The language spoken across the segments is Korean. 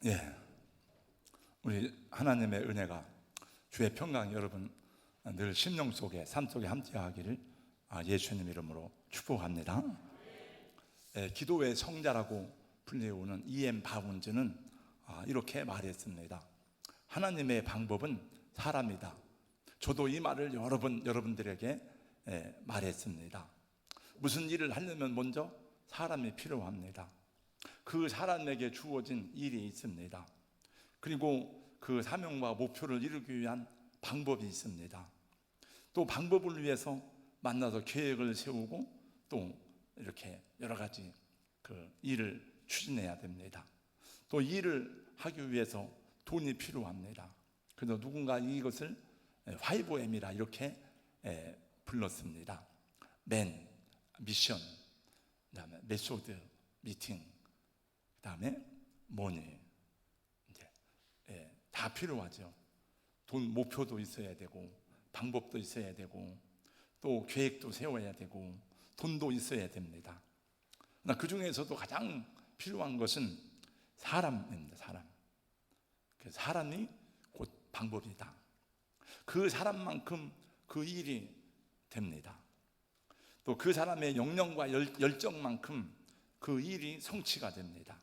예, 우리 하나님의 은혜가 주의 평강 여러분 늘 심령 속에 삶 속에 함께하기를 예수님 이름으로 축복합니다. 예, 기도의 성자라고 불리우는 E.M. 바운즈는 이렇게 말했습니다. 하나님의 방법은 사람이다. 저도 이 말을 여러분들에게 말했습니다. 무슨 일을 하려면 먼저 사람이 필요합니다. 그 사람에게 주어진 일이 있습니다. 그리고 그 사명과 목표를 이루기 위한 방법이 있습니다. 또 방법을 위해서 만나서 계획을 세우고 또 이렇게 여러 가지 그 일을 추진해야 됩니다. 또 일을 하기 위해서 돈이 필요합니다. 그래서 누군가 이것을 5M이라 이렇게 불렀습니다. 맨, 미션, 그다음에 메소드, 미팅, 그다음에 머니. 이제 다 필요하죠. 돈 목표도 있어야 되고 방법도 있어야 되고 또 계획도 세워야 되고 돈도 있어야 됩니다. 그 중에서도 가장 필요한 것은 사람입니다. 사람이 곧 방법이다. 그 사람만큼 그 일이 됩니다. 또 그 사람의 영령과 열정만큼 그 일이 성취가 됩니다.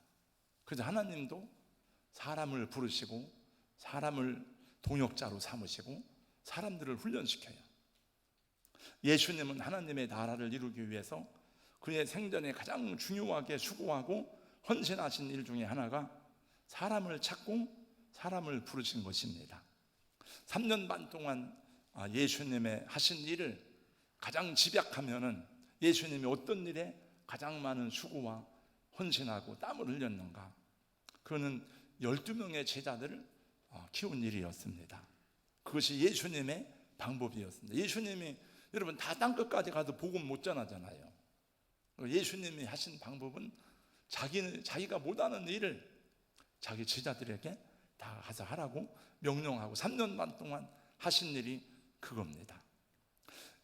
그래서 하나님도 사람을 부르시고 사람을 동역자로 삼으시고 사람들을 훈련시켜요. 예수님은 하나님의 나라를 이루기 위해서 그의 생전에 가장 중요하게 수고하고 헌신하신 일 중에 하나가 사람을 찾고 사람을 부르신 것입니다. 3년 반 동안 예수님의 하신 일을 가장 집약하면은 예수님이 어떤 일에 가장 많은 수고와 헌신하고 땀을 흘렸는가? 그거는 12명의 제자들을 키운 일이었습니다. 그것이 예수님의 방법이었습니다. 예수님이 여러분 다 땅끝까지 가도 복음 못 전하잖아요. 예수님이 하신 방법은 자기가 못하는 일을 자기 제자들에게 다 가서 하라고 명령하고 3년 반 동안 하신 일이 그겁니다.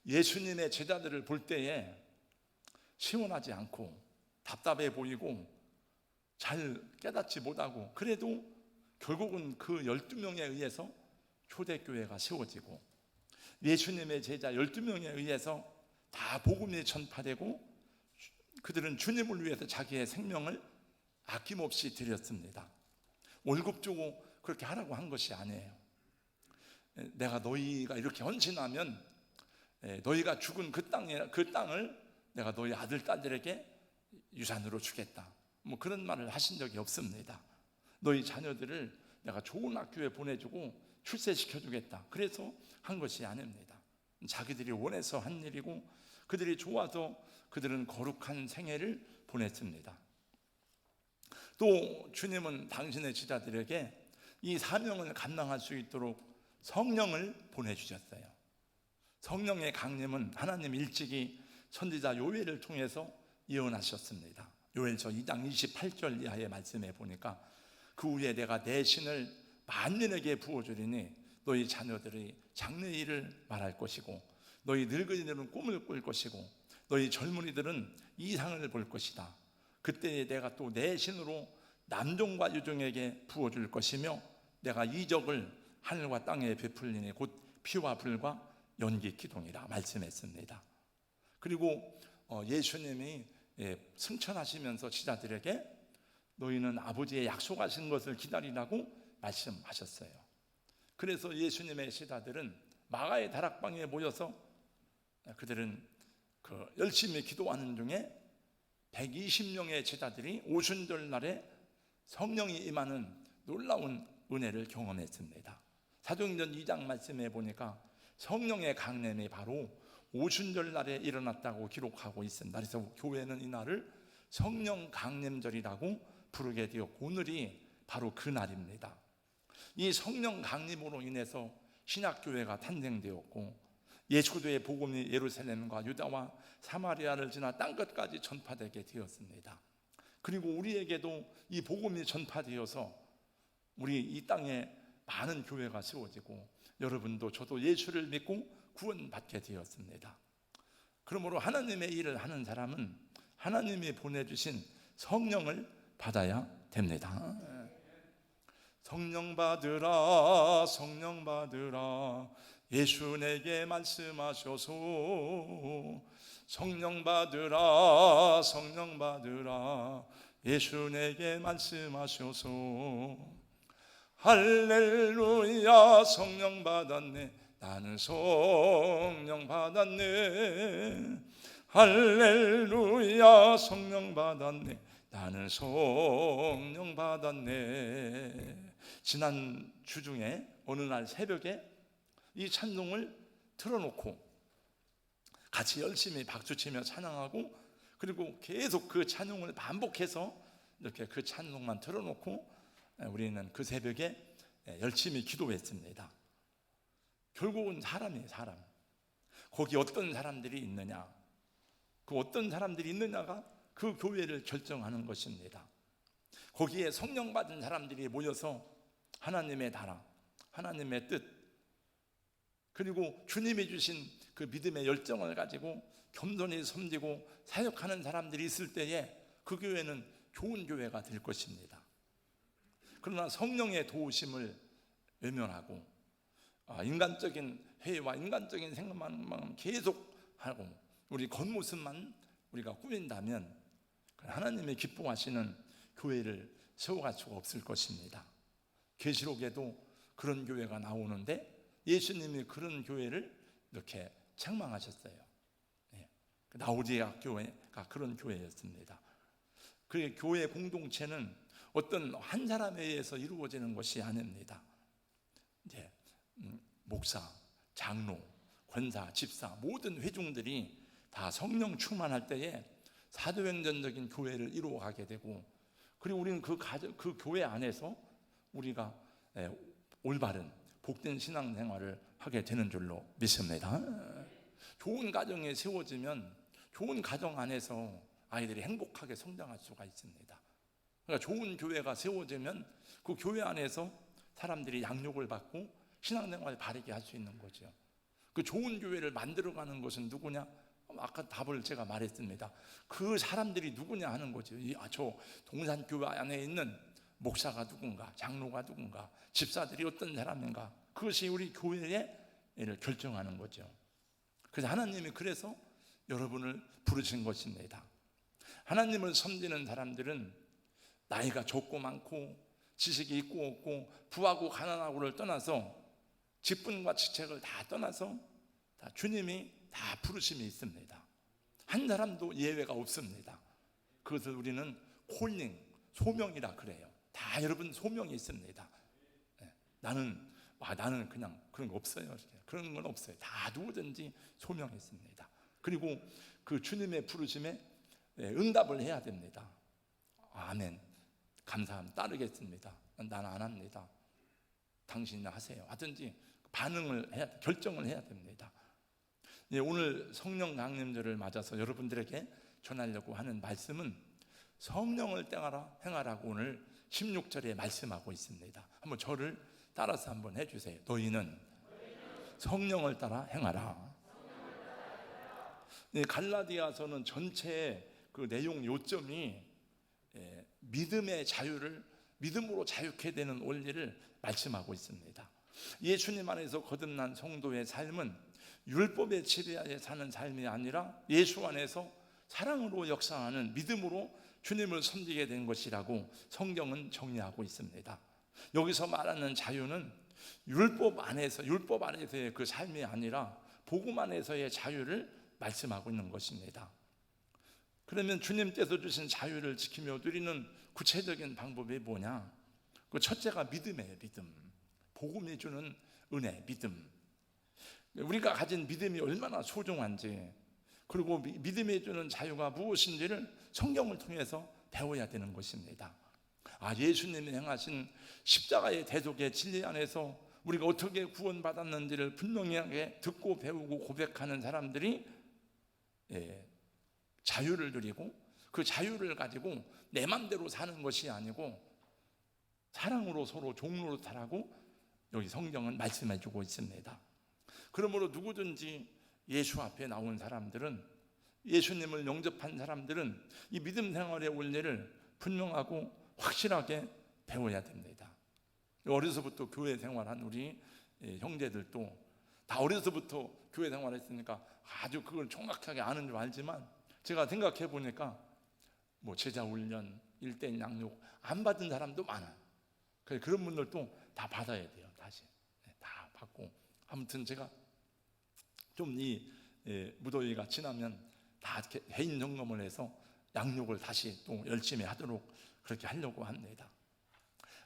예수님의 제자들을 볼 때에 시원하지 않고 답답해 보이고 잘 깨닫지 못하고 그래도 결국은 그 12명에 의해서 초대교회가 세워지고 예수님의 제자 12명에 의해서 다 복음이 전파되고 그들은 주님을 위해서 자기의 생명을 아낌없이 드렸습니다. 월급 주고 그렇게 하라고 한 것이 아니에요. 내가 너희가 이렇게 헌신하면 너희가 죽은 그 땅을 내가 너희 아들 딸들에게 유산으로 주겠다. 뭐 그런 말을 하신 적이 없습니다. 너희 자녀들을 내가 좋은 학교에 보내주고 출세시켜주겠다. 그래서 한 것이 아닙니다. 자기들이 원해서 한 일이고 그들이 좋아서 그들은 거룩한 생애를 보냈습니다. 또 주님은 당신의 제자들에게 이 사명을 감당할 수 있도록 성령을 보내주셨어요. 성령의 강림은 하나님 일찍이 선지자 요엘을 통해서 예언하셨습니다. 요엘서 2장 28절 이하의 말씀에 보니까 그 후에 내가 내 신을 만민에게 부어주리니 너희 자녀들이 장래일을 말할 것이고 너희 늙은이들은 꿈을 꿀 것이고 너희 젊은이들은 이상을 볼 것이다. 그때에 내가 또 내 신으로 남종과 여종에게 부어줄 것이며 내가 이적을 하늘과 땅에 베풀리니 곧 피와 불과 연기 기동이라 말씀했습니다. 그리고 예수님이 승천하시면서 제자들에게 너희는 아버지의 약속하신 것을 기다리라고 말씀하셨어요. 그래서 예수님의 제자들은 마가의 다락방에 모여서 그들은 열심히 기도하는 중에 120명의 제자들이 오순절 날에 성령이 임하는 놀라운 은혜를 경험했습니다. 사도행전 2장 말씀에 보니까 성령의 강림이 바로 오순절 날에 일어났다고 기록하고 있습니다. 그래서 교회는 이날을 성령 강림절이라고 부르게 되었고 오늘이 바로 그 날입니다. 이 성령 강림으로 인해서 신약교회가 탄생되었고 예수의 복음이 예루살렘과 유다와 사마리아를 지나 땅끝까지 전파되게 되었습니다. 그리고 우리에게도 이 복음이 전파되어서 우리 이 땅에 많은 교회가 세워지고 여러분도 저도 예수를 믿고 구원받게 되었습니다. 그러므로 하나님의 일을 하는 사람은 하나님이 보내주신 성령을 받아야 됩니다. 성령 받으라 성령 받으라 예수 내게 말씀하셔서 성령 받으라 성령 받으라 예수 내게 말씀하셔서 할렐루야 성령 받았네 나는 성령 받았네 할렐루야 성령 받았네 나는 성령 받았네. 지난 주 중에 어느 날 새벽에 이 찬송을 틀어놓고 같이 열심히 박수치며 찬양하고 그리고 계속 그 찬송을 반복해서 이렇게 그 찬송만 틀어놓고 우리는 그 새벽에 열심히 기도했습니다. 결국은 사람이에요. 사람. 거기 어떤 사람들이 있느냐, 그 어떤 사람들이 있느냐가 그 교회를 결정하는 것입니다. 거기에 성령 받은 사람들이 모여서 하나님의 나라, 하나님의 뜻, 그리고 주님이 주신 그 믿음의 열정을 가지고 겸손히 섬기고 사역하는 사람들이 있을 때에 그 교회는 좋은 교회가 될 것입니다. 그러나 성령의 도우심을 외면하고 인간적인 회의와 인간적인 생각만 계속하고 우리 겉모습만 우리가 꾸민다면 하나님의 기뻐하시는 교회를 세워갈 수가 없을 것입니다. 계시록에도 그런 교회가 나오는데 예수님이 그런 교회를 이렇게 책망하셨어요. 라오디게아 교회가 그런 교회였습니다. 그 교회 공동체는 어떤 한 사람에 의해서 이루어지는 것이 아닙니다. 이제 목사, 장로, 권사, 집사 모든 회중들이 다 성령 충만할 때에 사도행전적인 교회를 이루어가게 되고 그리고 우리는 그 교회 안에서 우리가 올바른 복된 신앙생활을 하게 되는 줄로 믿습니다. 좋은 가정이 세워지면 좋은 가정 안에서 아이들이 행복하게 성장할 수가 있습니다. 그러니까 좋은 교회가 세워지면 그 교회 안에서 사람들이 양육을 받고 신앙생활을 바르게 할 수 있는 거죠. 그 좋은 교회를 만들어가는 것은 누구냐? 아까 답을 제가 말했습니다. 그 사람들이 누구냐 하는 거죠. 저 동산교회 안에 있는 목사가 누군가, 장로가 누군가, 집사들이 어떤 사람인가, 그것이 우리 교회의 일을 결정하는 거죠. 그래서 하나님이 그래서 여러분을 부르신 것입니다. 하나님을 섬기는 사람들은 나이가 적고 많고 지식이 있고 없고 부하고 가난하고를 떠나서 직분과 직책을 다 떠나서 다 주님이 다 부르심이 있습니다. 한 사람도 예외가 없습니다. 그것을 우리는 콜링, 소명이라 그래요. 다 여러분 소명이 있습니다. 나는 그냥 그런 거 없어요. 그런 건 없어요. 다 누구든지 소명이 있습니다. 그리고 그 주님의 부르심에 응답을 해야 됩니다. 아멘. 감사합니다. 따르겠습니다. 나는 안 합니다. 당신이 하세요. 하든지 반응을 해야, 결정을 해야 됩니다. 오늘 성령 강림절을 맞아서 여러분들에게 전하려고 하는 말씀은 성령을 따라 행하라고 오늘 16절에 말씀하고 있습니다. 한번 저를 따라서 한번 해주세요. 너희는 성령을 따라 행하라. 갈라디아서는 전체 그 내용 요점이 믿음의 자유를 믿음으로 자유케 되는 원리를 말씀하고 있습니다. 예수님 안에서 거듭난 성도의 삶은 율법의 지배하에 사는 삶이 아니라 예수 안에서 사랑으로 역사하는 믿음으로 주님을 섬기게 된 것이라고 성경은 정리하고 있습니다. 여기서 말하는 자유는 율법 안에서의 그 삶이 아니라 복음 안에서의 자유를 말씀하고 있는 것입니다. 그러면 주님께서 주신 자유를 지키며 누리는 구체적인 방법이 뭐냐? 그 첫째가 믿음이에요. 믿음. 복음이 주는 은혜, 믿음. 우리가 가진 믿음이 얼마나 소중한지, 그리고 믿음이 주는 자유가 무엇인지를 성경을 통해서 배워야 되는 것입니다. 예수님이 행하신 십자가의 대속의 진리 안에서 우리가 어떻게 구원받았는지를 분명하게 듣고 배우고 고백하는 사람들이 자유를 누리고 그 자유를 가지고 내 맘대로 사는 것이 아니고 사랑으로 서로 종로로 살라고 여기 성경은 말씀해 주고 있습니다. 그러므로 누구든지 예수 앞에 나온 사람들은, 예수님을 영접한 사람들은 이 믿음 생활의 원리를 분명하고 확실하게 배워야 됩니다. 어려서부터 교회 생활한 우리 형제들도 다 어려서부터 교회 생활했으니까 아주 그걸 정확하게 아는 줄 알지만, 제가 생각해 보니까 뭐 제자 훈련, 1대1 양육 안 받은 사람도 많아요. 그런 분들도 다 받아야 돼요. 다시 다 받고. 아무튼 제가 좀 이 무더위가 지나면 다 개인 점검을 해서 양육을 다시 또 열심히 하도록 그렇게 하려고 합니다.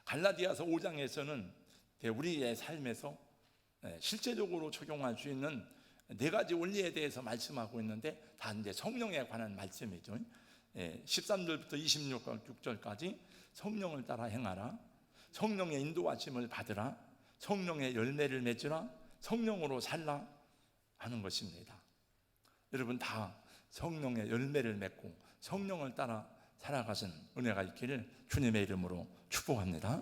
갈라디아서 5장에서는 우리의 삶에서 실제적으로 적용할 수 있는 4가지 원리에 대해서 말씀하고 있는데, 다 이제 성령에 관한 말씀이죠. 13절부터 26절까지 성령을 따라 행하라, 성령의 인도하심을 받으라, 성령의 열매를 맺으라, 성령으로 살라 하는 것입니다. 여러분 다 성령의 열매를 맺고 성령을 따라 살아가신 은혜가 있기를 주님의 이름으로 축복합니다.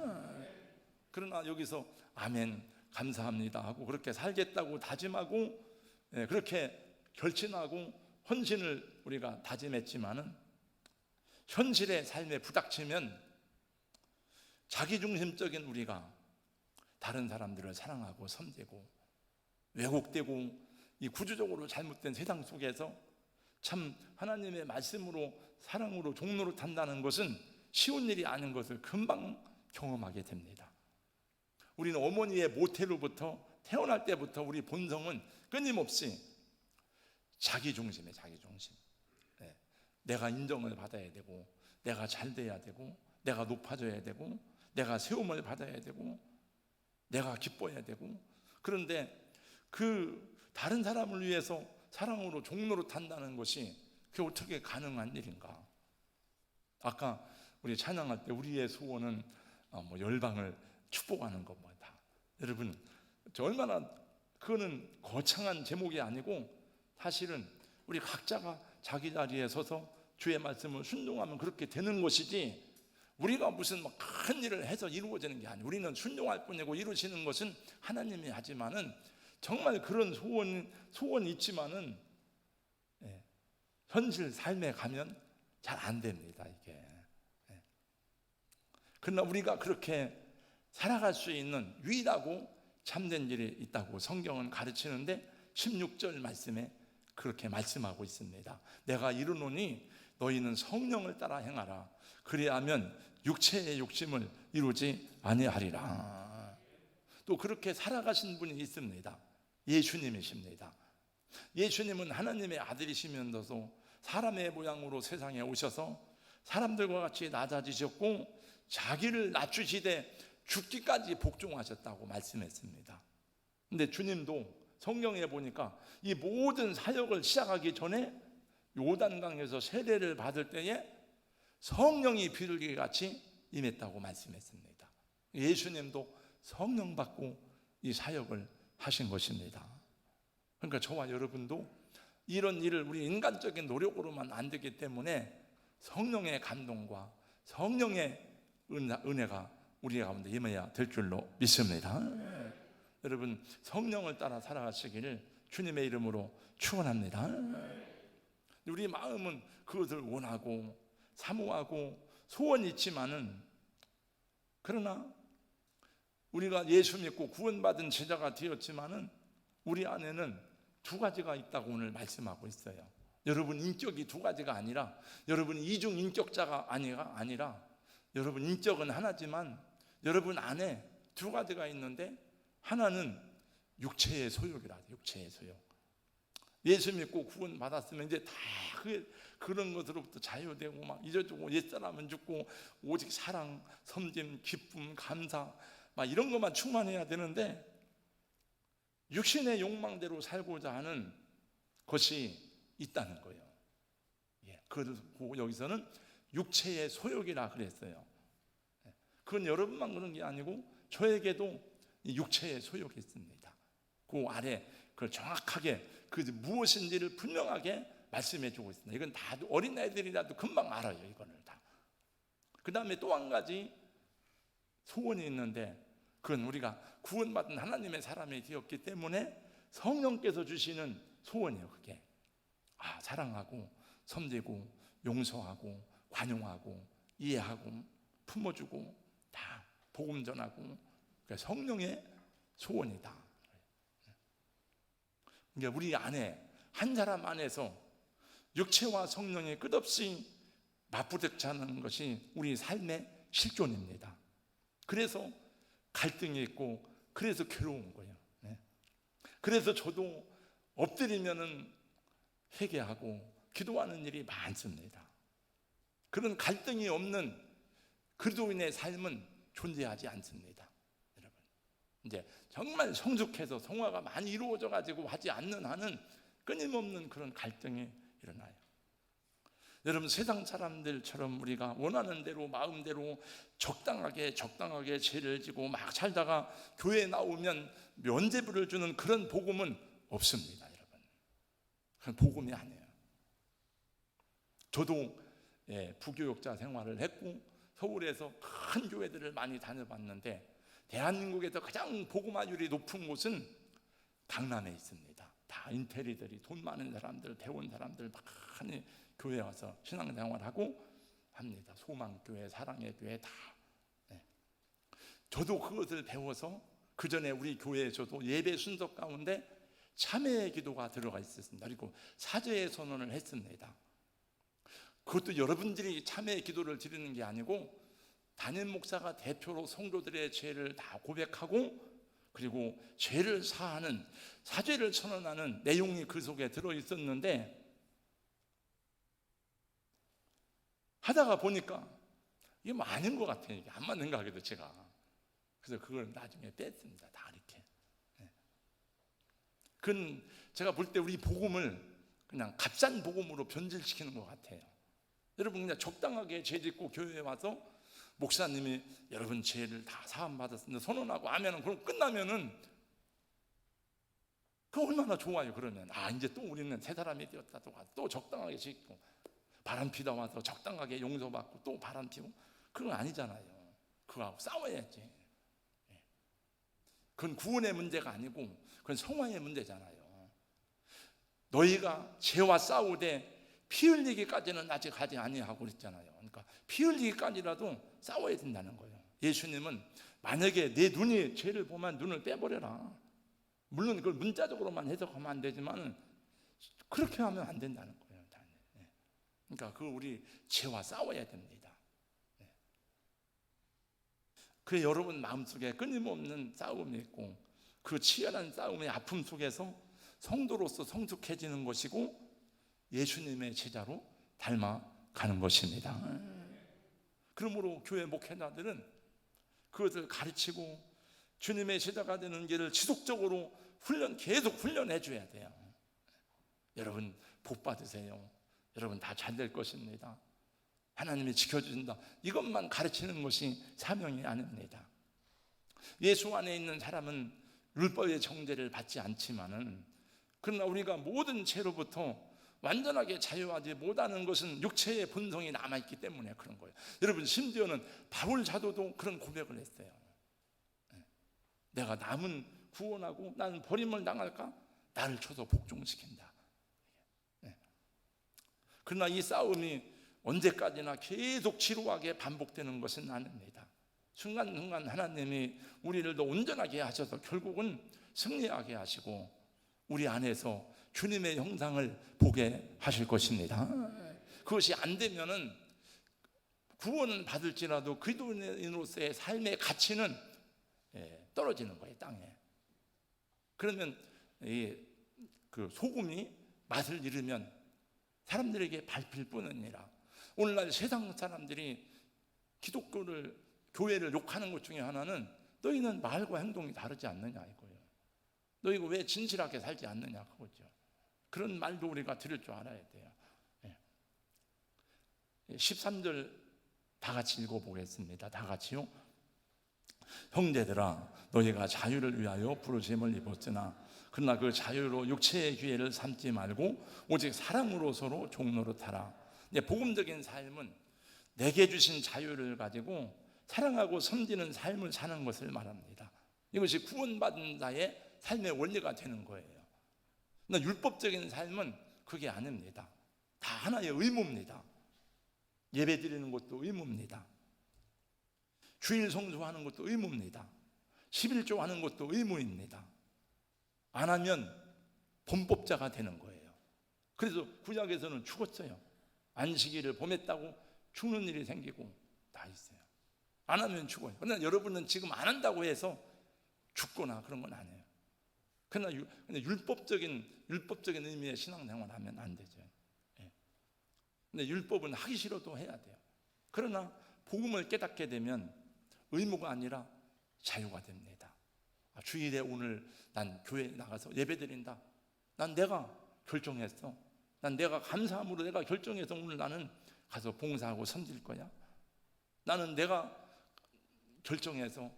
그러나 여기서 아멘 감사합니다 하고 그렇게 살겠다고 다짐하고 그렇게 결심하고 헌신을 우리가 다짐했지만은 현실의 삶에 부닥치면 자기중심적인 우리가 다른 사람들을 사랑하고 섬기고 왜곡되고 이 구조적으로 잘못된 세상 속에서 참 하나님의 말씀으로 사랑으로 종로로 탄다는 것은 쉬운 일이 아닌 것을 금방 경험하게 됩니다. 우리는 어머니의 모태로부터 태어날 때부터 우리 본성은 끊임없이 자기중심이에요. 자기중심. 내가 인정을 받아야 되고, 내가 잘 돼야 되고, 내가 높아져야 되고, 내가 세움을 받아야 되고, 내가 기뻐야 되고. 그런데 그 다른 사람을 위해서 사랑으로 종로로 탄다는 것이 그게 어떻게 가능한 일인가? 아까 우리 찬양할 때 우리의 소원은 뭐 열방을 축복하는 것보다, 여러분 저 얼마나 그거는 거창한 제목이 아니고 사실은 우리 각자가 자기 자리에 서서 주의 말씀을 순종하면 그렇게 되는 것이지, 우리가 무슨 큰 일을 해서 이루어지는 게 아니에요. 우리는 순종할 뿐이고 이루시는 것은 하나님이 하지만은 정말 그런 소원이 있지만은 현실 삶에 가면 잘 안 됩니다, 이게. 그러나 우리가 그렇게 살아갈 수 있는 유일하고 참된 일이 있다고 성경은 가르치는데 16절 말씀에 그렇게 말씀하고 있습니다. 내가 이르노니 너희는 성령을 따라 행하라. 그리하면 육체의 욕심을 이루지 아니하리라. 또 그렇게 살아가신 분이 있습니다. 예수님이십니다. 예수님은 하나님의 아들이시면서도 사람의 모양으로 세상에 오셔서 사람들과 같이 낮아지셨고 자기를 낮추시되 죽기까지 복종하셨다고 말씀했습니다. 근데 주님도 성경에 보니까 이 모든 사역을 시작하기 전에 요단강에서 세례를 받을 때에 성령이 비둘기 같이 임했다고 말씀했습니다. 예수님도 성령 받고 이 사역을 하신 것입니다. 그러니까 저와 여러분도 이런 일을 우리 인간적인 노력으로만 안 되기 때문에 성령의 감동과 성령의 은혜가 우리 가운데 임해야 될 줄로 믿습니다. 여러분 성령을 따라 살아가시기를 주님의 이름으로 축원합니다. 우리 마음은 그것을 원하고 사모하고 소원이 있지만은, 그러나 우리가 예수 믿고 구원받은 제자가 되었지만은 우리 안에는 2가지가 있다고 오늘 말씀하고 있어요. 여러분 인격이 2가지가 아니라, 여러분 이중 인격자가 아니라 여러분 인격은 하나지만 여러분 안에 2가지가 있는데, 하나는 육체의 소욕이라. 육체의 소욕. 예수 믿고 구원 받았으면 이제 다 그런 것으로부터 자유되고 막 잊어주고 옛사람은 죽고 오직 사랑, 섬김, 기쁨, 감사 막 이런 것만 충만해야 되는데, 육신의 욕망대로 살고자 하는 것이 있다는 거예요. 그걸 보고 여기서는 육체의 소욕이라 그랬어요. 그건 여러분만 그런 게 아니고 저에게도 육체의 소욕이 있습니다. 그 아래 그걸 정확하게 그 무엇인지를 분명하게 말씀해 주고 있습니다. 이건 다 어린아이들이라도 금방 알아요. 이거를 다. 그 다음에 또 한 가지 소원이 있는데, 그건 우리가 구원받은 하나님의 사람이 되었기 때문에 성령께서 주시는 소원이에요. 그게 사랑하고 섬기고 용서하고 관용하고 이해하고 품어주고 다 복음 전하고 그러니까 성령의 소원이다. 그러니까 우리 안에, 한 사람 안에서 육체와 성령이 끝없이 맞부딪히는 것이 우리 삶의 실존입니다. 그래서 갈등이 있고, 그래서 괴로운 거예요. 그래서 저도 엎드리면은 회개하고 기도하는 일이 많습니다. 그런 갈등이 없는 그리스도인의 삶은 존재하지 않습니다. 여러분, 이제 정말 성숙해서 성화가 많이 이루어져 가지고 하지 않는 한은 끊임없는 그런 갈등이 일어나요. 여러분, 세상 사람들처럼 우리가 원하는 대로 마음대로 적당하게 죄를 지고 막 살다가 교회에 나오면 면죄부를 주는 그런 복음은 없습니다. 여러분, 그건 복음이 아니에요. 저도 부교육자 생활을 했고 서울에서 큰 교회들을 많이 다녀봤는데, 대한민국에서 가장 복음화율이 높은 곳은 강남에 있습니다. 다 인테리들이, 돈 많은 사람들, 배운 사람들 많이 교회에 와서 신앙생활하고 합니다. 소망교회, 사랑의 교회 다. 저도 그것을 배워서 그 전에 우리 교회에서도 예배 순서 가운데 참회의 기도가 들어가 있었습니다. 그리고 사죄의 선언을 했습니다. 그것도 여러분들이 참회의 기도를 드리는 게 아니고 담임 목사가 대표로 성도들의 죄를 다 고백하고, 그리고 죄를 사하는, 사죄를 선언하는 내용이 그 속에 들어 있었는데, 하다가 보니까 이게 뭐 아닌 것 같아요. 이게 안 맞는 거 하기도 제가. 그래서 그걸 나중에 뺐습니다. 다 이렇게. 그건 제가 볼 때 우리 복음을 그냥 값싼 복음으로 변질시키는 것 같아요. 여러분, 그냥 적당하게 죄 짓고 교회에 와서 목사님이 여러분 죄를 다 사함 받았습니다 선언하고 하면은, 그럼 끝나면은 그 얼마나 좋아요. 그러면 이제 또 우리는 새 사람이 되었다, 또 적당하게 짓고 바람 피다 와서 적당하게 용서받고 또 바람 피고, 그건 아니잖아요. 그거하고 싸워야지. 그건 구원의 문제가 아니고 그건 성화의 문제잖아요. 너희가 죄와 싸우되 피 흘리기까지는 아직 하지 아니하고 그랬잖아요. 그러니까 피 흘리기까지라도 싸워야 된다는 거예요. 예수님은 만약에 내 눈이 죄를 보면 눈을 빼버려라, 물론 그걸 문자적으로만 해석하면 안 되지만 그렇게 하면 안 된다는 거예요. 그러니까 그 우리 죄와 싸워야 됩니다. 그 여러분 마음속에 끊임없는 싸움이 있고, 그 치열한 싸움의 아픔 속에서 성도로서 성숙해지는 것이고 예수님의 제자로 닮아가는 것입니다. 그러므로 교회 목회자들은 그것을 가르치고 주님의 제자가 되는 길을 지속적으로 계속 훈련해 줘야 돼요. 여러분 복 받으세요. 여러분 다 잘 될 것입니다. 하나님이 지켜주신다. 이것만 가르치는 것이 사명이 아닙니다. 예수 안에 있는 사람은 율법의 정죄를 받지 않지만은, 그러나 우리가 모든 죄로부터 완전하게 자유하지 못하는 것은 육체의 본성이 남아있기 때문에 그런 거예요. 여러분, 심지어는 바울 사도도 그런 고백을 했어요. 내가 남은 구원하고 나는 버림을 당할까? 나를 쳐서 복종시킨다. 그러나 이 싸움이 언제까지나 계속 지루하게 반복되는 것은 아닙니다. 순간순간 하나님이 우리를 더 온전하게 하셔서 결국은 승리하게 하시고 우리 안에서 주님의 형상을 보게 하실 것입니다. 그것이 안 되면은 구원은 받을지라도 그리스도인으로서의 삶의 가치는 떨어지는 거예요, 땅에. 그러면 그 소금이 맛을 잃으면 사람들에게 밟힐 뿐 아니라, 오늘날 세상 사람들이 기독교를, 교회를 욕하는 것 중에 하나는 너희는 말과 행동이 다르지 않느냐 이거예요. 너희가 왜 진실하게 살지 않느냐 그거죠. 그런 말도 우리가 들을 줄 알아야 돼요. 13절 다 같이 읽어보겠습니다. 다 같이요. 형제들아, 너희가 자유를 위하여 부르심을 입었으나 그러나 그 자유로 육체의 기회를 삼지 말고 오직 사랑으로 서로 종노릇하라. 복음적인 삶은 내게 주신 자유를 가지고 사랑하고 섬기는 삶을 사는 것을 말합니다. 이것이 구원받은 자의 삶의 원리가 되는 거예요. 그러나 율법적인 삶은 그게 아닙니다. 다 하나의 의무입니다. 예배 드리는 것도 의무입니다. 주일 성수하는 것도 의무입니다. 11조 하는 것도 의무입니다. 안 하면 범법자가 되는 거예요. 그래서 구약에서는 죽었어요. 안식일을 범했다고 죽는 일이 생기고 다 있어요. 안 하면 죽어요. 그러나 여러분은 지금 안 한다고 해서 죽거나 그런 건 아니에요. 그러나 율법적인 의미의 신앙생활을 하면 안 되죠. 근데 율법은 하기 싫어도 해야 돼요. 그러나 복음을 깨닫게 되면 의무가 아니라 자유가 됩니다. 주일에 오늘 난 교회에 나가서 예배드린다. 난 내가 결정했어. 난 내가 감사함으로 내가 결정해서 오늘 나는 가서 봉사하고 섬길 거야. 나는 내가 결정해서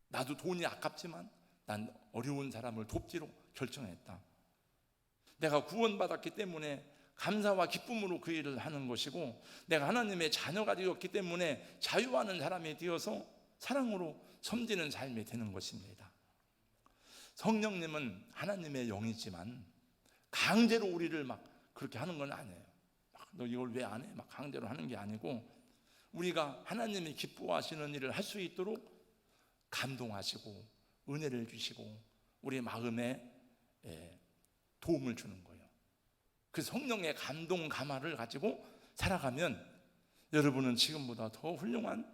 나도 돈이 아깝지만 난 어려운 사람을 돕기로 결정했다. 내가 구원받았기 때문에 감사와 기쁨으로 그 일을 하는 것이고, 내가 하나님의 자녀가 되었기 때문에 자유하는 사람이 되어서 사랑으로 섬기는 삶이 되는 것입니다. 성령님은 하나님의 영이지만 강제로 우리를 막 그렇게 하는 건 아니에요. 너 이걸 왜 안 해? 막 강제로 하는 게 아니고, 우리가 하나님이 기뻐하시는 일을 할 수 있도록 감동하시고 은혜를 주시고 우리 마음에 도움을 주는 거예요. 그 성령의 감동 감화를 가지고 살아가면 여러분은 지금보다 더 훌륭한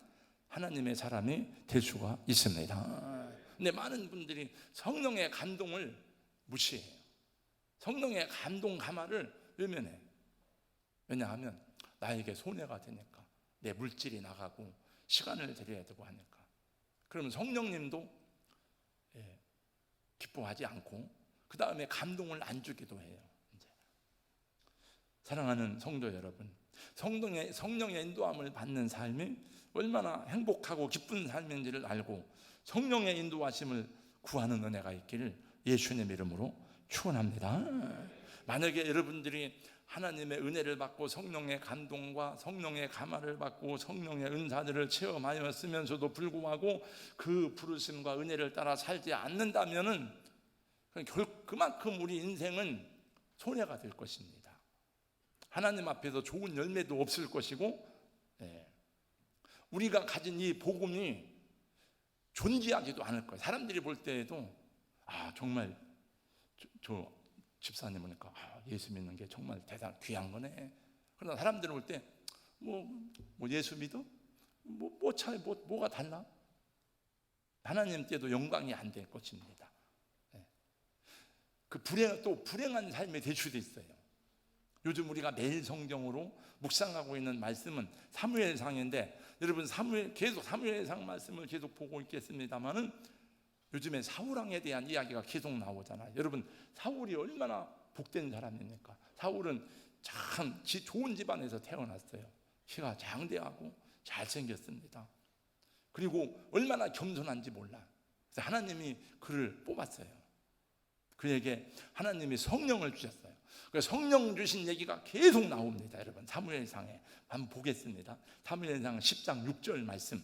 하나님의 사람이 될 수가 있습니다. 근데 많은 분들이 성령의 감동을 무시해요. 성령의 감동 감화를 외면해요. 왜냐하면 나에게 손해가 되니까, 내 물질이 나가고 시간을 들여야 되고 하니까. 그러면 성령님도 기뻐하지 않고 그 다음에 감동을 안 주기도 해요. 이제. 사랑하는 성도 여러분, 성령의 인도함을 받는 삶이 얼마나 행복하고 기쁜 삶인지를 알고 성령의 인도하심을 구하는 은혜가 있기를 예수님 이름으로 축원합니다. 만약에 여러분들이 하나님의 은혜를 받고 성령의 감동과 성령의 감화를 받고 성령의 은사들을 체험하였으면서도 불구하고 그 부르심과 은혜를 따라 살지 않는다면은 그만큼 우리 인생은 손해가 될 것입니다. 하나님 앞에서 좋은 열매도 없을 것이고, 우리가 가진 이 복음이 존귀하지도 않을 거예요. 사람들이 볼 때에도 정말 저 집사님 보니까 예수 믿는 게 정말 대단 귀한 거네. 그러나 사람들은 볼 때 뭐 예수 믿어? 뭐가 달라? 하나님 때도 영광이 안 될 것입니다. 그 불행한 삶이 될 수도 있어요. 요즘 우리가 매일 성경으로 묵상하고 있는 말씀은 사무엘상인데, 여러분 계속 사무엘상 말씀을 계속 보고 있겠습니다만은 요즘에 사울왕에 대한 이야기가 계속 나오잖아요. 여러분, 사울이 얼마나 복된 사람입니까? 사울은 참 좋은 집안에서 태어났어요. 키가 장대하고 잘생겼습니다. 그리고 얼마나 겸손한지 몰라. 그래서 하나님이 그를 뽑았어요. 그에게 하나님이 성령을 주셨어요. 그래서 성령 주신 얘기가 계속 나옵니다. 여러분, 사무엘상에 한번 보겠습니다. 사무엘상 10장 6절 말씀.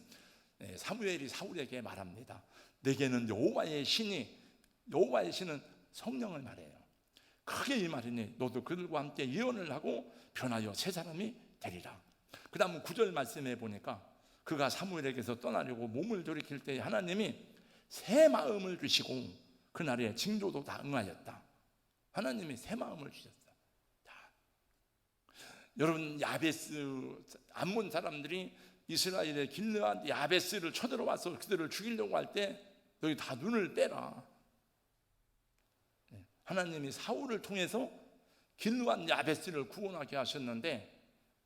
사무엘이 사울에게 말합니다. 내게는 여호와의 신은 성령을 말해요. 크게 이 말이니 너도 그들과 함께 예언을 하고 변하여 새 사람이 되리라. 그 다음 9절 말씀해 보니까 그가 사무엘에게서 떠나려고 몸을 돌이킬 때 하나님이 새 마음을 주시고 그날에 징조도 다 응하였다. 하나님이 새 마음을 주셨어요. 여러분, 야베스 암몬 사람들이 이스라엘의 길르앗 야베스를 쳐들어와서 그들을 죽이려고 할 때 너희 다 눈을 빼라. 하나님이 사울을 통해서 길르앗 야베스를 구원하게 하셨는데,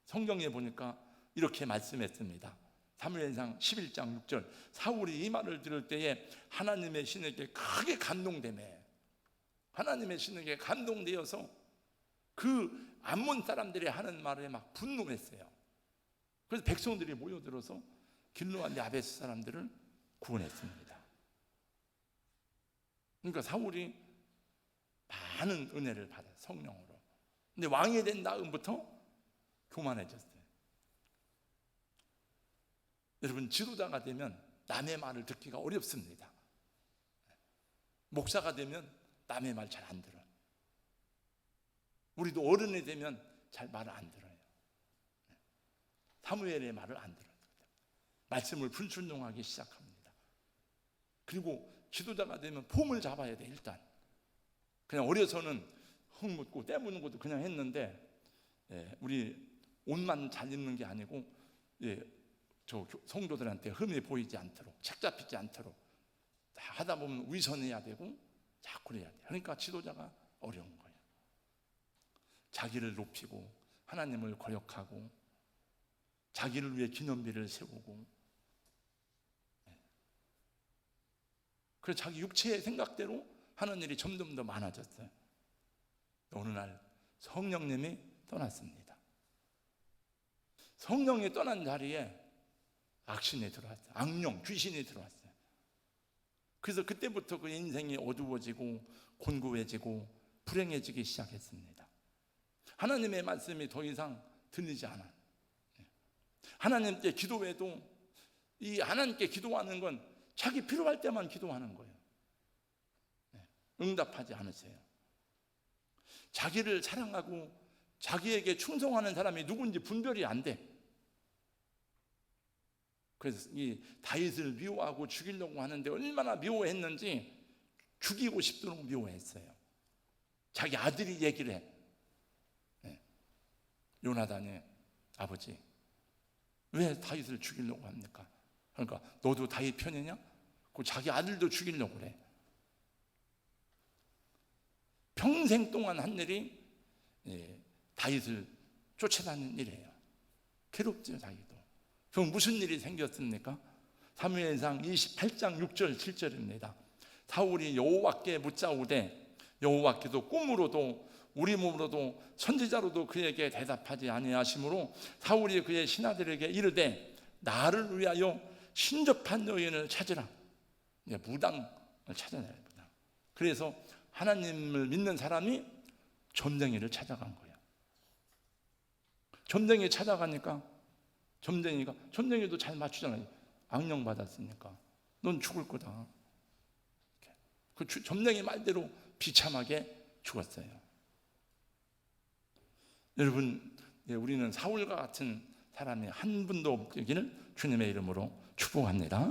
성경에 보니까 이렇게 말씀했습니다. 사무엘상 11장 6절. 사울이 이 말을 들을 때에 하나님의 신에게 크게 감동되매, 하나님의 신에게 감동되어서 그 암몬 사람들이 하는 말에 막 분노했어요. 그래서 백성들이 모여들어서 길르앗 야베스 사람들을 구원했습니다. 그러니까 사울이 많은 은혜를 받아요, 성령으로. 근데 왕이 된 다음부터 교만해졌어요. 여러분, 지도자가 되면 남의 말을 듣기가 어렵습니다. 목사가 되면 남의 말 잘 안 들어요. 우리도 어른이 되면 잘 말을 안 들어요. 사무엘의 말을 안 들어요. 말씀을 불순종하기 시작합니다. 그리고 지도자가 되면 폼을 잡아야 돼. 일단 그냥 어려서는 흙 묻고 때 묻는 것도 그냥 했는데, 우리 옷만 잘 입는 게 아니고, 저 성도들한테 흠이 보이지 않도록, 책 잡히지 않도록 다 하다 보면 위선해야 되고 자꾸 그래야 돼. 그러니까 지도자가 어려운 거예요. 자기를 높이고 하나님을 거역하고 자기를 위해 기념비를 세우고, 그래서 자기 육체의 생각대로 하는 일이 점점 더 많아졌어요. 어느 날 성령님이 떠났습니다. 성령이 떠난 자리에 악신이 들어왔어요. 악령, 귀신이 들어왔어요. 그래서 그때부터 그 인생이 어두워지고 곤고해지고 불행해지기 시작했습니다. 하나님의 말씀이 더 이상 들리지 않아요. 하나님께 기도해도 이 하나님께 기도하는 건 자기 필요할 때만 기도하는 거예요. 응답하지 않으세요. 자기를 사랑하고 자기에게 충성하는 사람이 누군지 분별이 안 돼. 그래서 이 다윗을 미워하고 죽이려고 하는데 얼마나 미워했는지 죽이고 싶도록 미워했어요. 자기 아들이 얘기를 해. 요나단이, 아버지 왜 다윗을 죽이려고 합니까? 그러니까 너도 다윗 편이냐? 그 자기 아들도 죽이려고 그래. 평생 동안 한 일이 다윗을 쫓아다니는 일이에요. 괴롭죠, 자기도. 그럼 무슨 일이 생겼습니까? 사무엘상 28장 6절 7절입니다. 사울이 여호와께 묻자오되 여호와께서 꿈으로도 우리 몸으로도 선지자로도 그에게 대답하지 아니하시므로 사울이 그의 신하들에게 이르되 나를 위하여 신접한 여인을 찾으라. 무당을 찾아내야 됩니다. 그래서 하나님을 믿는 사람이 점쟁이를 찾아간 거예요. 점쟁이 찾아가니까 점쟁이도 잘 맞추잖아요. 악령 받았으니까 넌 죽을 거다. 그 점쟁이 말대로 비참하게 죽었어요. 여러분, 우리는 사울과 같은 사람이 한 분도 없기를 주님의 이름으로 축복합니다.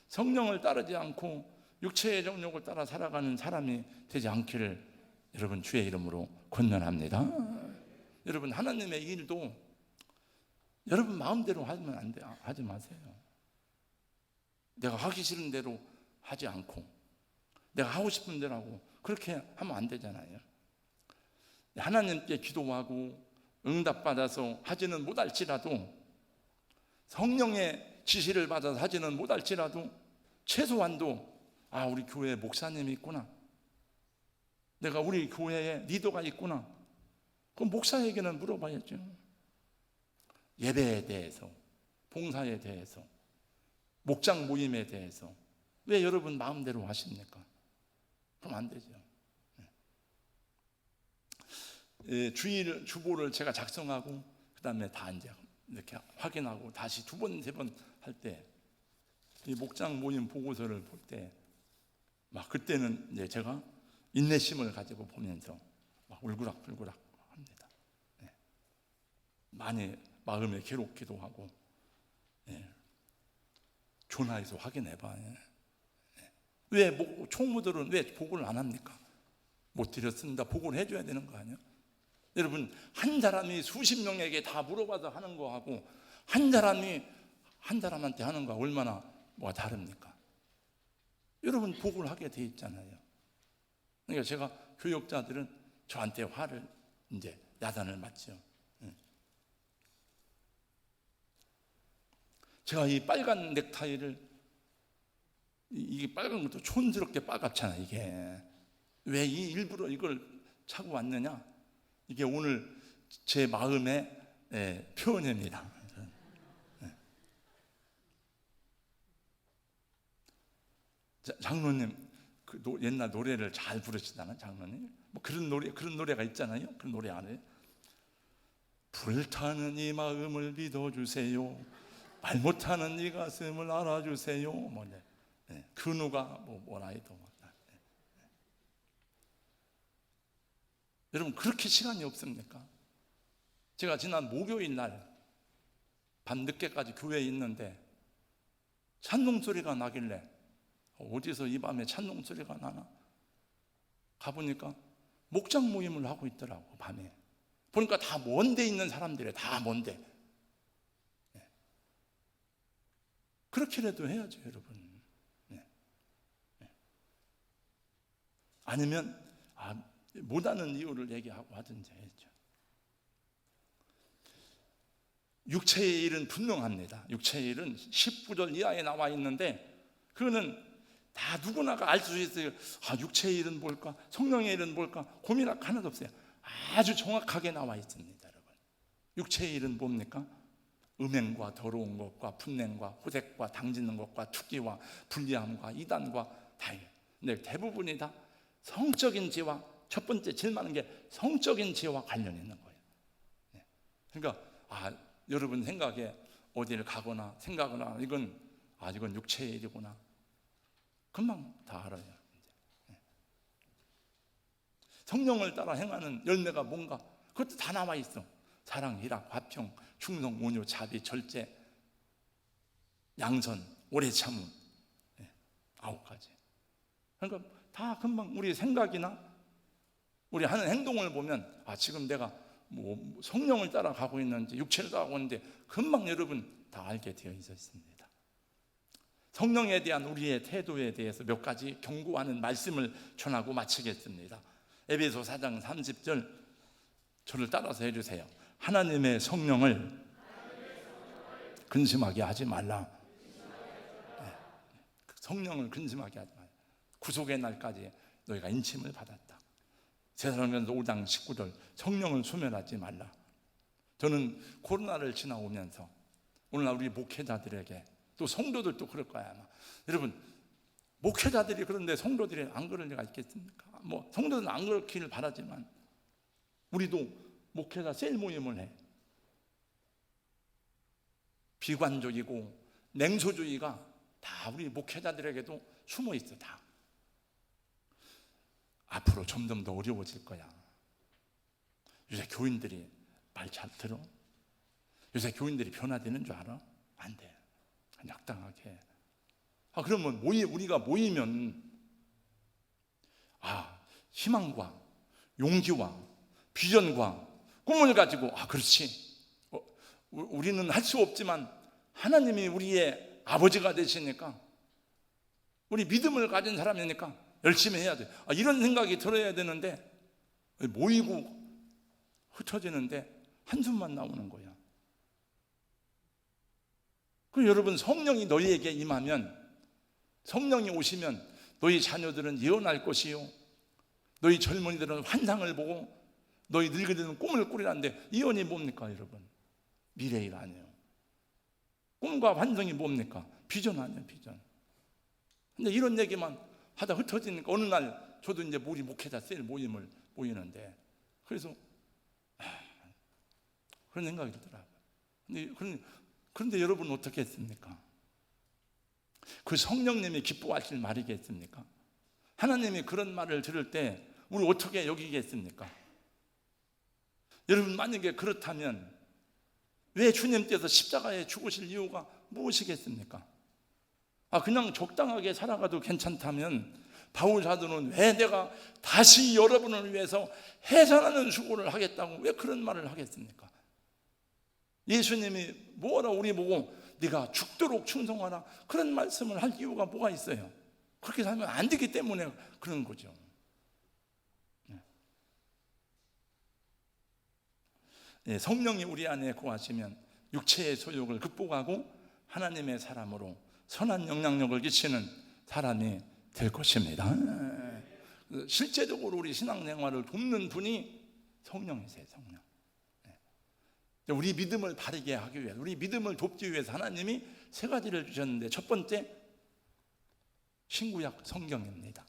성령을 따르지 않고 육체의 정욕을 따라 살아가는 사람이 되지 않기를 여러분 주의 이름으로 권면합니다. 여러분, 하나님의 일도 여러분 마음대로 하면 안 돼요. 하지 마세요. 내가 하기 싫은 대로 하지 않고 내가 하고 싶은 대로 하고 그렇게 하면 안 되잖아요. 하나님께 기도하고 응답받아서 하지는 못할지라도, 성령의 지시를 받아서 하지는 못할지라도 최소한도 우리 교회에 목사님이 있구나, 내가 우리 교회에 리더가 있구나, 그럼 목사에게는 물어봐야죠. 예배에 대해서, 봉사에 대해서, 목장 모임에 대해서 왜 여러분 마음대로 하십니까? 그럼 안 되죠. 주일 주보를 제가 작성하고 그 다음에 다 이제 이렇게 확인하고 다시 두 번, 세 번 할 때 이 목장 모임 보고서를 볼 때 막 그때는 이제 제가 인내심을 가지고 보면서 막 울그락불그락 합니다. 많이 마음에 괴롭기도 하고, 전화해서 확인해봐. 왜 총무들은 왜 보고를 안 합니까? 못 드렸습니다. 보고를 해줘야 되는 거 아니에요? 여러분, 한 사람이 수십 명에게 다 물어봐서 하는 거하고 한 사람이 한 사람한테 하는 거 얼마나 뭐가 다릅니까? 여러분, 보고를 하게 돼 있잖아요. 그러니까 제가 교역자들은 저한테 화를 이제 야단을 맞죠. 제가 이 빨간 넥타이를, 이게 빨간 것도 촌스럽게 빨갛잖아요. 이게 왜 일부러 이걸 차고 왔느냐? 이게 오늘 제 마음의 표현입니다. 장로님, 옛날 노래를 잘 부르시잖아요. 장로님, 뭐 그런 노래가 있잖아요. 그런 노래 안에 불타는 이 마음을 믿어주세요, 말 못하는 이 가슴을 알아주세요. 근우가 뭐라 해도 여러분, 그렇게 시간이 없습니까? 제가 지난 목요일 날 밤늦게까지 교회에 있는데 찬송 소리가 나길래 어디서 이 밤에 찬송 소리가 나나? 가보니까 목장 모임을 하고 있더라고. 밤에 보니까 다 먼데 있는 사람들이에요. 다 먼데. 그렇게라도 해야죠, 여러분. 아니면 못하는 이유를 얘기하고 하든지 해야죠. 육체의 일은 분명합니다. 육체의 일은 19절 이하에 나와 있는데 그거는 다 누구나가 알 수 있어요. 육체의 일은 뭘까? 성령의 일은 뭘까? 고민할 거 하나도 없어요. 아주 정확하게 나와 있습니다, 여러분. 육체의 일은 뭡니까? 음행과 더러운 것과 분냄과 호색과 당짓는 것과 투기와 불리함과 이단과 다이어트. 근데 대부분이 다 성적인 죄와, 첫 번째 제일 많은 게 성적인 죄와 관련이 있는 거예요. 그러니까 여러분 생각에 어디를 가거나 생각하거나 이건 육체의 일이구나, 금방 다 알아요. 성령을 따라 행하는 열매가 뭔가 그것도 다 나와 있어. 사랑, 희락, 화평, 충성, 온유, 자비, 절제, 양선, 오래 참음, 9가지. 그러니까 다 금방 우리 생각이나 우리 하는 행동을 보면 지금 내가 뭐 성령을 따라가고 있는지 육체를 따라가고 있는데 금방 여러분 다 알게 되어 있습니다. 성령에 대한 우리의 태도에 대해서 몇 가지 경고하는 말씀을 전하고 마치겠습니다. 에베소 4장 30절 저를 따라서 해주세요. 하나님의 성령을 근심하게 하지 말라. 성령을 근심하게 하지 말라. 구속의 날까지 너희가 인침을 받았다. 세사람전서 5장 19절 성령을 소멸하지 말라. 저는 코로나를 지나오면서 오늘날 우리 목회자들에게 또 성도들도 그럴 거야 아마. 여러분 목회자들이 그런데 성도들이 안 그럴 리가 있겠습니까? 뭐 성도들은 안 그렇기를 바라지만 우리도 목회자 셀 모임을 해. 비관적이고 냉소주의가 다 우리 목회자들에게도 숨어 있어. 다 앞으로 점점 더 어려워질 거야. 요새 교인들이 말 잘 들어? 요새 교인들이 변화되는 줄 알아? 안 돼. 약당하게. 그러면 우리가 모이면 희망과 용기와 비전과 꿈을 가지고 그렇지. 우리는 할 수 없지만 하나님이 우리의 아버지가 되시니까 우리 믿음을 가진 사람이니까 열심히 해야 돼. 이런 생각이 들어야 되는데 모이고 흩어지는데 한숨만 나오는 거야. 그럼 여러분 성령이 너희에게 임하면, 성령이 오시면 너희 자녀들은 예언할 것이요, 너희 젊은이들은 환상을 보고 너희 늙은이들은 꿈을 꾸리라는데 예언이 뭡니까 여러분? 미래일 아니에요. 꿈과 환상이 뭡니까? 비전 아니에요, 비전. 근데 이런 얘기만 하다 흩어지니까 어느 날 저도 이제 우리 목회자 셀 모임을 모이는데 그래서 그런 생각이 들더라고요. 그런데 여러분 어떻게 했습니까? 그 성령님이 기뻐하실 말이겠습니까? 하나님이 그런 말을 들을 때 우리 어떻게 여기겠습니까? 여러분 만약에 그렇다면 왜 주님께서 십자가에 죽으실 이유가 무엇이겠습니까? 그냥 적당하게 살아가도 괜찮다면 바울 사도는 왜 내가 다시 여러분을 위해서 해산하는 수고를 하겠다고 왜 그런 말을 하겠습니까? 예수님이 뭐라 우리 보고 네가 죽도록 충성하라 그런 말씀을 할 이유가 뭐가 있어요? 그렇게 살면 안 되기 때문에 그런 거죠. 성령이 우리 안에 거하시면 육체의 소욕을 극복하고 하나님의 사람으로 선한 영향력을 끼치는 사람이 될 것입니다. 실제적으로 우리 신앙생활을 돕는 분이 성령이세요. 성령. 우리 믿음을 바르게 하기 위해서, 우리 믿음을 돕기 위해서 하나님이 세 가지를 주셨는데 첫 번째 신구약 성경입니다.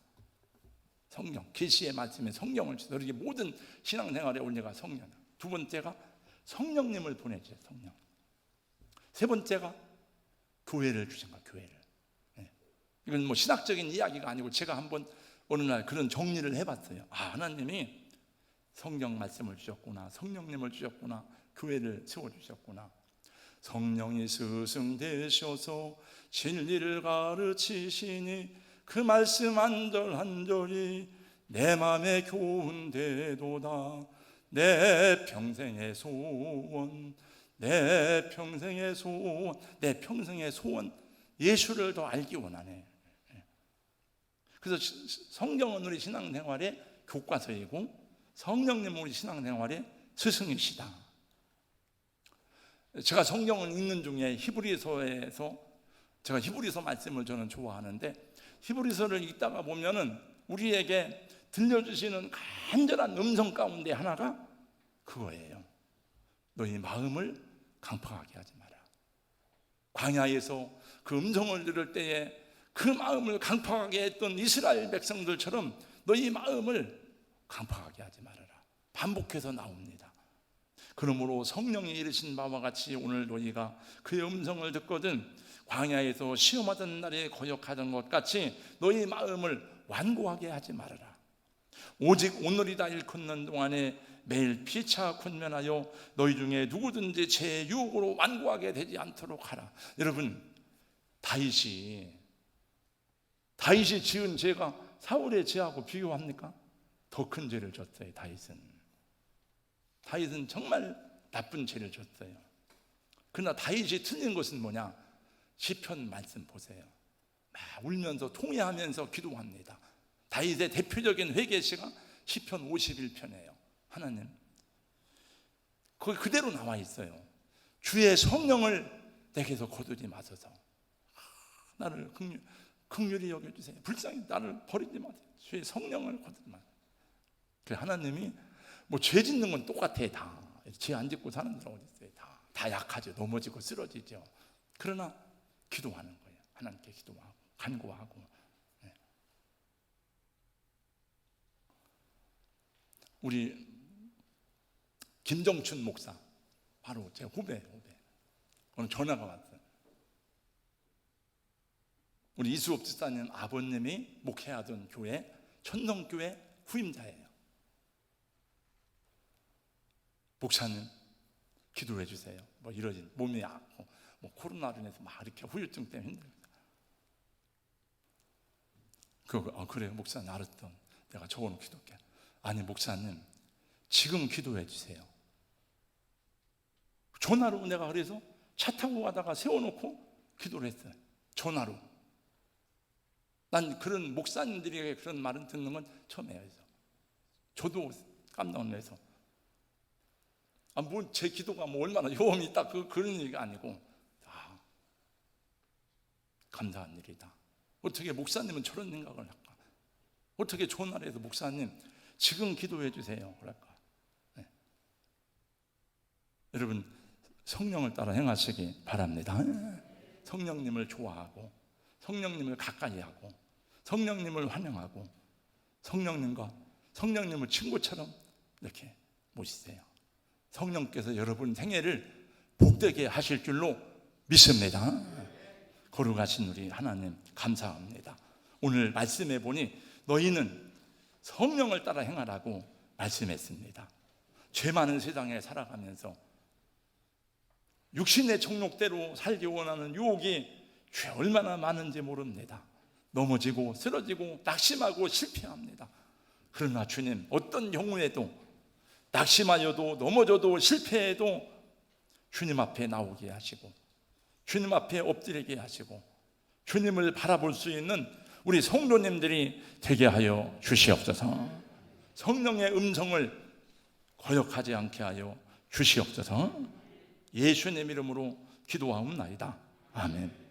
성경, 계시의 말씀에 성경을 주셔서 우리 모든 신앙생활의 원리가 성령. 두 번째가 성령님을 보내주세요. 성령. 세 번째가 교회를 주신 거예요. 교회를. 이건 뭐 신학적인 이야기가 아니고 제가 한번 어느 날 그런 정리를 해봤어요. 하나님이 성경 말씀을 주셨구나, 성령님을 주셨구나, 교회를 세워주셨구나. 성령이 스승되셔서 진리를 가르치시니 그 말씀 한절 한절이 내 맘에 교훈되도다. 내 평생의 소원, 내 평생의 소원, 내 평생의 소원, 예수를 더 알기 원하네. 그래서 성경은 우리 신앙생활의 교과서이고 성령님은 우리 신앙생활의 스승이시다. 제가 성경을 읽는 중에 히브리서에서, 제가 히브리서 말씀을 저는 좋아하는데, 히브리서를 읽다가 보면은 우리에게 들려주시는 간절한 음성 가운데 하나가 그거예요. 너희 마음을 강팍하게 하지 마라. 광야에서 그 음성을 들을 때에 그 마음을 강팍하게 했던 이스라엘 백성들처럼 너희 마음을 강팍하게 하지 말아라. 반복해서 나옵니다. 그러므로 성령이 이르신 바와 같이 오늘 너희가 그의 음성을 듣거든 광야에서 시험하던 날에 거역하던 것 같이 너희 마음을 완고하게 하지 말아라. 오직 오늘이다 일컫는 동안에 매일 피차 권면하여 너희 중에 누구든지 제 유혹으로 완고하게 되지 않도록 하라. 여러분, 다윗이 지은 죄가 사울의 죄하고 비교합니까? 더 큰 죄를 졌어요. 다윗은 정말 나쁜 죄를 졌어요. 그러나 다윗이 틀린 것은 뭐냐? 시편 말씀 보세요. 막 울면서 통회하면서 기도합니다. 다윗의 대표적인 회개시가 시편 51편이에요. 하나님, 거기 그대로 나와 있어요. 주의 성령을 내게서 거두지 마소서. 나를 긍휼히 여겨주세요. 불쌍히 나를 버리지 마세요. 주의 성령을 거두지 마세요. 그래, 하나님이 뭐 죄 짓는 건 똑같아. 다 죄 안 짓고 사는 사람 어디 있어요? 다 약하죠. 넘어지고 쓰러지죠. 그러나 기도하는 거예요. 하나님께 기도하고 간구하고. 네. 우리 김정춘 목사, 바로 제 후배. 오늘 전화가 왔어요. 우리 이수업 집사님 아버님이 목회하던 교회 천성교회 후임자예요. 목사님 기도해 주세요. 뭐 이러진 몸이 아프고 뭐 코로나로 인해서 막 이렇게 후유증 때문에 힘들다. 그래요 목사님, 알았던 내가 적어놓고 기도할게. 아니 목사님, 지금 기도해 주세요. 전화로 내가 그래서 차 타고 가다가 세워놓고 기도를 했어요. 전화로. 난 그런 목사님들에게 그런 말은 듣는 건 처음이에요. 저도 깜짝 놀라서 뭐 제 기도가 뭐 얼마나 요험이 있다 그런 얘기가 아니고 감사한 일이다. 어떻게 목사님은 저런 생각을 할까? 어떻게 전화를 해서 목사님 지금 기도해 주세요 그럴까? 네. 여러분, 성령을 따라 행하시기 바랍니다. 성령님을 좋아하고 성령님을 가까이 하고 성령님을 환영하고 성령님을 친구처럼 이렇게 모시세요. 성령께서 여러분 생애를 복되게 하실 줄로 믿습니다. 거룩하신 우리 하나님 감사합니다. 오늘 말씀해 보니 너희는 성령을 따라 행하라고 말씀했습니다. 죄 많은 세상에 살아가면서 육신의 정욕대로 살기 원하는 유혹이 죄 얼마나 많은지 모릅니다. 넘어지고 쓰러지고 낙심하고 실패합니다. 그러나 주님, 어떤 경우에도 낙심하여도 넘어져도 실패해도 주님 앞에 나오게 하시고 주님 앞에 엎드리게 하시고 주님을 바라볼 수 있는 우리 성도님들이 되게 하여 주시옵소서. 성령의 음성을 거역하지 않게 하여 주시옵소서. 예수님 이름으로 기도하옵나이다. 아멘.